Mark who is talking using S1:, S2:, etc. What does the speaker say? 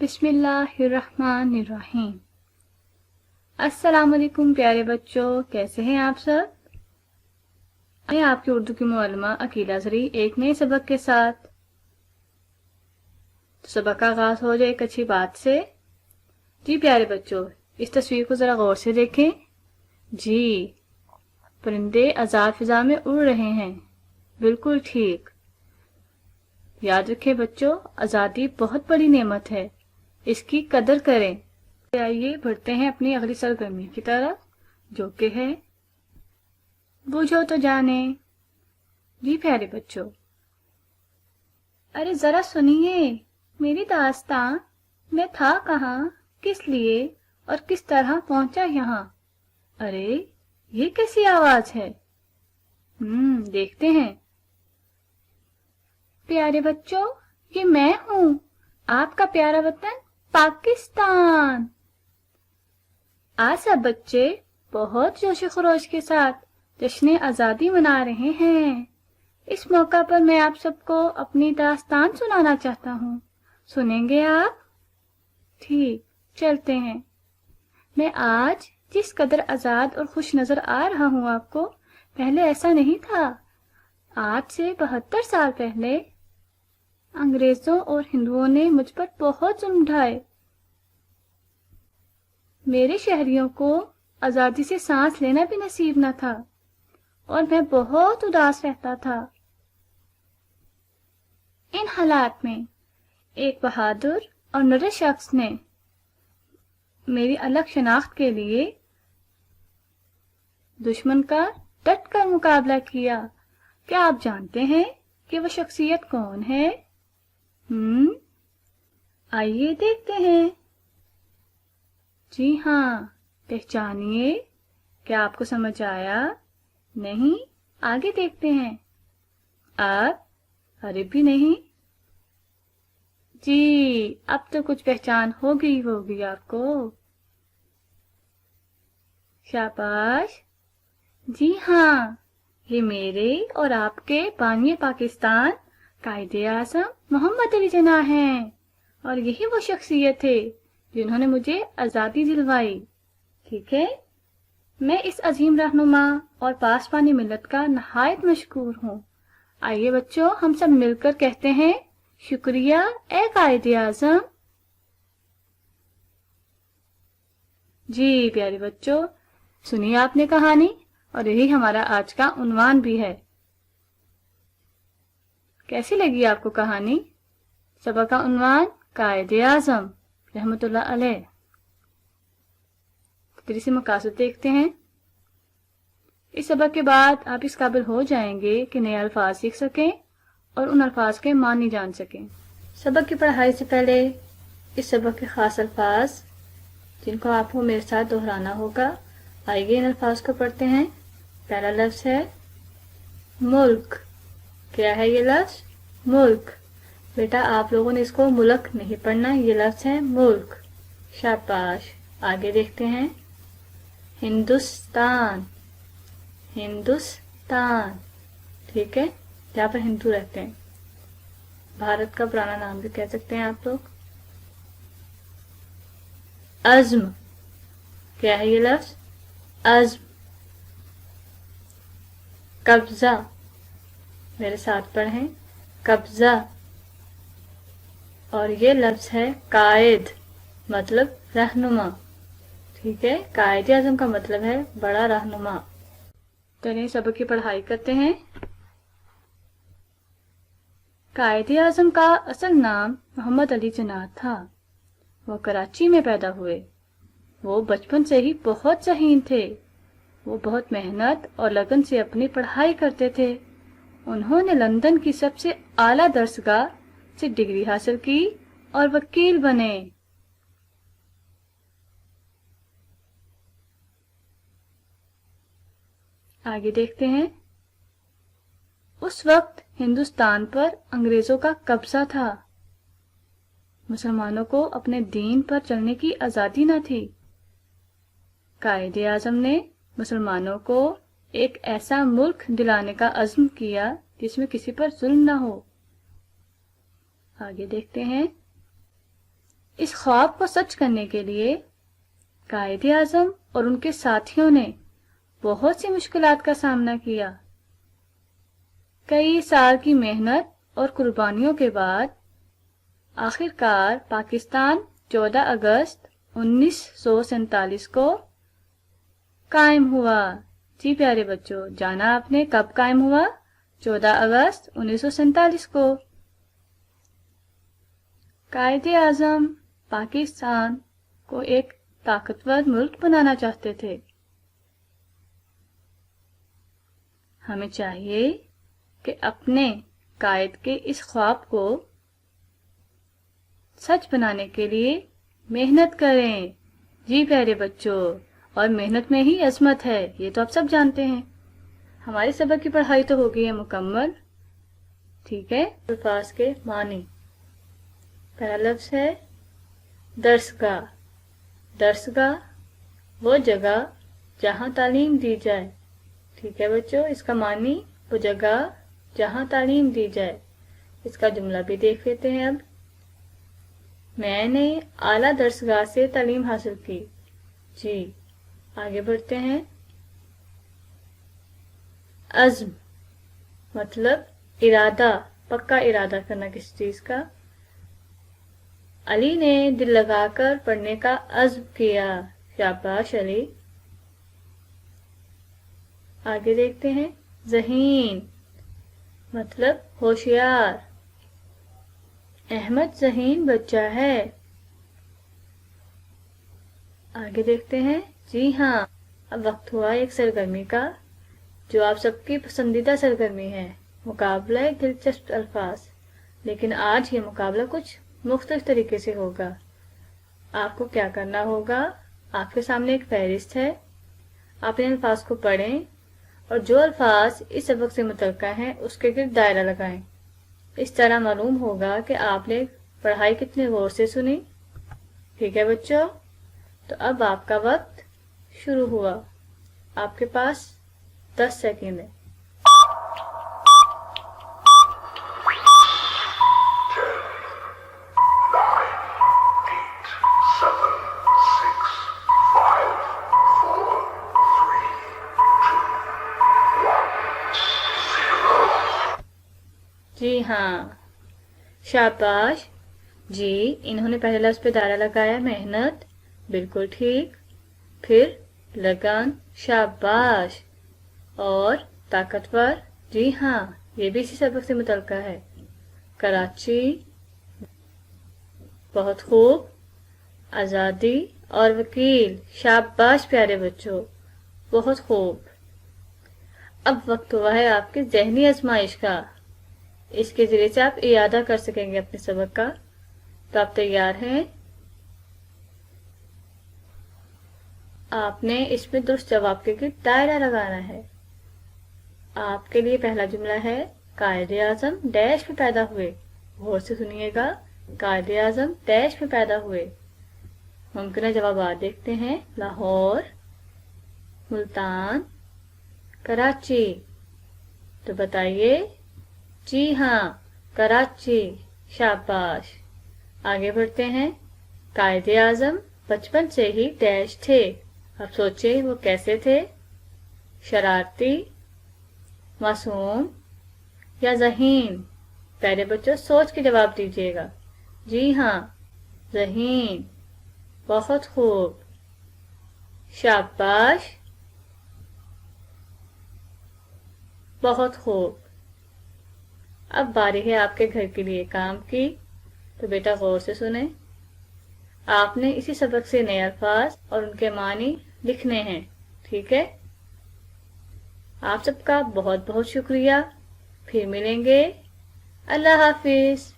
S1: بسم اللہ الرحمن الرحیم۔ السلام علیکم پیارے بچوں، کیسے ہیں آپ سب؟ میں آپ کی اردو کی معلمہ عقیلہ زرعی ایک نئے سبق کے ساتھ۔ تو سبق کا آغاز ہو جائے ایک اچھی بات سے۔ جی پیارے بچوں، اس تصویر کو ذرا غور سے دیکھیں۔ جی، پرندے آزاد فضا میں اڑ رہے ہیں، بالکل ٹھیک۔ یاد رکھیں بچوں، آزادی بہت بڑی نعمت ہے، اس کی قدر کریں۔ آئیے بڑھتے ہیں اپنی اگلی سرگرمی کی طرف، جو کہ ہے بوجھو تو جانے۔ جی پیارے بچوں، ارے ذرا سنیے میری داستان۔ میں تھا کہاں، کس لیے اور کس طرح پہنچا یہاں؟ ارے یہ کیسی آواز ہے؟ دیکھتے ہیں۔ پیارے بچوں، یہ میں ہوں، آپ کا پیارا وطن پاکستان۔ آج سب بچے بہت جوش و خروش کے ساتھ جشن آزادی منا رہے ہیں۔ اس موقع پر میں آپ سب کو اپنی داستان سنانا چاہتا ہوں، سنیں گے آپ؟ ٹھیک، چلتے ہیں۔ میں آج جس قدر آزاد اور خوش نظر آ رہا ہوں آپ کو، پہلے ایسا نہیں تھا۔ آج سے 72 سال پہلے انگریزوں اور ہندوؤں نے مجھ پر بہت ظلم ڈھائے۔ میرے شہریوں کو آزادی سے سانس لینا بھی نصیب نہ تھا، اور میں بہت اداس رہتا تھا۔ ان حالات میں ایک بہادر اور نرے شخص نے میری الگ شناخت کے لیے دشمن کا ڈٹ کر مقابلہ کیا۔ کیا آپ جانتے ہیں کہ وہ شخصیت کون ہے؟ آئیے دیکھتے ہیں۔ جی ہاں، پہچانیے۔ کیا آپ کو سمجھ آیا؟ نہیں؟ آگے دیکھتے ہیں۔ ارے بھی نہیں؟ جی، اب تو کچھ پہچان ہوگی آپ کو۔ شاباش۔ جی ہاں، یہ میرے اور آپ کے بانی پاکستان قائد اعظم محمد علی جناح ہیں، اور یہی وہ شخصیت ہے جنہوں نے مجھے آزادی دلوائی۔ ٹھیک ہے، میں اس عظیم رہنما اور پاسبانی ملت کا نہایت مشکور ہوں۔ آئیے بچوں، ہم سب مل کر کہتے ہیں، شکریہ اے قائد اعظم۔ جی پیارے بچوں، سنی آپ نے کہانی، اور یہی ہمارا آج کا عنوان بھی ہے۔ کیسی لگی آپ کو کہانی؟ سبق کا عنوان قائد اعظم رحمت اللہ علیہ۔ تدریسی مقاصد دیکھتے ہیں۔ اس سبق کے بعد آپ اس قابل ہو جائیں گے کہ نئے الفاظ سیکھ سکیں اور ان الفاظ کے معنی جان سکیں۔ سبق کی پڑھائی سے پہلے اس سبق کے خاص الفاظ جن کو آپ کو میرے ساتھ دہرانا ہوگا، آئیے ان الفاظ کو پڑھتے ہیں۔ پہلا لفظ ہے ملک۔ کیا ہے یہ لفظ؟ ملک۔ بیٹا آپ لوگوں نے اس کو ملک نہیں پڑھنا، یہ لفظ ہے ملک۔ شاباش۔ آگے دیکھتے ہیں۔ ہندوستان۔ ہندوستان، ٹھیک ہے، جہاں پر ہندو رہتے ہیں۔ بھارت کا پرانا نام بھی کہہ سکتے ہیں آپ لوگ۔ عزم۔ کیا ہے یہ لفظ؟ عزم۔ قبضہ۔ میرے ساتھ پڑھیں، قبضہ۔ اور یہ لفظ ہے قائد، مطلب رہنما۔ ٹھیک ہے، قائد اعظم کا مطلب ہے بڑا رہنما۔ چلیں سبق کی پڑھائی کرتے ہیں۔ قائد اعظم کا اصل نام محمد علی جناح تھا۔ وہ کراچی میں پیدا ہوئے۔ وہ بچپن سے ہی بہت ذہین تھے۔ وہ بہت محنت اور لگن سے اپنی پڑھائی کرتے تھے۔ انہوں نے لندن کی سب سے اعلیٰ درسگاہ سے ڈگری حاصل کی اور وکیل بنے۔ آگے دیکھتے ہیں۔ اس وقت ہندوستان پر انگریزوں کا قبضہ تھا۔ مسلمانوں کو اپنے دین پر چلنے کی آزادی نہ تھی۔ قائد اعظم نے مسلمانوں کو ایک ایسا ملک دلانے کا عزم کیا جس میں کسی پر ظلم نہ ہو۔ آگے دیکھتے ہیں۔ اس خواب کو سچ کرنے کے لیے قائد اعظم اور ان کے ساتھیوں نے بہت سی مشکلات کا سامنا کیا۔ کئی سال کی محنت اور قربانیوں کے بعد آخر کار پاکستان 14 اگست 1947 کو قائم ہوا۔ جی پیارے بچوں، جانا آپ نے کب قائم ہوا؟ 14 اگست 1947 کو۔ قائد اعظم پاکستان کو ایک طاقتور ملک بنانا چاہتے تھے۔ ہمیں چاہیے کہ اپنے قائد کے اس خواب کو سچ بنانے کے لیے محنت کریں۔ جی پیارے بچوں، اور محنت میں ہی عظمت ہے، یہ تو آپ سب جانتے ہیں۔ ہماری سبق کی پڑھائی تو ہو گئی ہے مکمل، ٹھیک ہے؟ الفاظ کے معنی۔ پہلا لفظ ہے درسگاہ۔ درسگاہ وہ جگہ جہاں تعلیم دی جائے، ٹھیک ہے بچوں؟ اس کا معنی وہ جگہ جہاں تعلیم دی جائے۔ اس کا جملہ بھی دیکھ لیتے ہیں اب۔ میں نے اعلیٰ درسگاہ سے تعلیم حاصل کی۔ جی آگے بڑھتے ہیں۔ عزم مطلب ارادہ، پکا ارادہ کرنا کسی چیز کا۔ علی نے دل لگا کر پڑھنے کا عزم کیا۔ شاباش علی۔ آگے دیکھتے ہیں۔ ذہین مطلب ہوشیار۔ احمد ذہین بچہ ہے۔ آگے دیکھتے ہیں۔ جی ہاں، اب وقت ہوا ایک سرگرمی کا جو آپ سب کی پسندیدہ سرگرمی ہے، مقابلہ دلچسپ الفاظ۔ لیکن آج یہ مقابلہ کچھ مختلف طریقے سے ہوگا۔ آپ کو کیا کرنا ہوگا؟ آپ کے سامنے ایک فہرست ہے، آپ ان الفاظ کو پڑھیں اور جو الفاظ اس سبق سے متعلقہ ہیں اس کے گرد دائرہ لگائیں۔ اس طرح معلوم ہوگا کہ آپ نے پڑھائی کتنے غور سے سنی۔ ٹھیک ہے بچوں؟ تو اب آپ کا وقت شروع ہوا۔ آپ کے پاس 10 سیکنڈ ہے۔ 10 9 8 7 6 5 4 3 2 1 0۔ جی ہاں، شاباش۔ جی انہوں نے پہلے لفظ پہ دائرہ لگایا، محنت، بالکل ٹھیک۔ پھر لگن، شاباش۔ اور طاقتور، جی ہاں یہ بھی اسی سبق سے متعلقہ ہے۔ کراچی، بہت خوب۔ آزادی اور وکیل، شاباش پیارے بچوں، بہت خوب۔ اب وقت ہوا ہے آپ کی ذہنی آزمائش کا۔ اس کے ذریعے سے آپ اعادہ کر سکیں گے اپنے سبق کا۔ تو آپ تیار ہیں؟ آپ نے اس میں درست جواب کے گرد دائرہ لگانا ہے۔ آپ کے لیے پہلا جملہ ہے، قائد اعظم ڈیش میں پیدا ہوئے۔ غور سے سنیے گا، قائد اعظم ڈیش میں پیدا ہوئے۔ ممکنہ جوابات دیکھتے ہیں۔ لاہور، ملتان، کراچی۔ تو بتائیے۔ جی ہاں، کراچی، شاباش۔ آگے بڑھتے ہیں۔ قائد اعظم بچپن سے ہی ڈیش تھے۔ اب سوچیں وہ کیسے تھے؟ شرارتی، معصوم یا ذہین؟ پیارے بچوں سوچ کے جواب دیجیے گا۔ جی ہاں، ذہین، بہت خوب، شاباش، بہت خوب۔ اب باری ہے آپ کے گھر کے لیے کام کی، تو بیٹا غور سے سنیں۔ آپ نے اسی سبق سے نئے الفاظ اور ان کے معنی لکھنے ہیں، ٹھیک ہے؟ آپ سب کا بہت بہت شکریہ۔ پھر ملیں گے۔ اللہ حافظ۔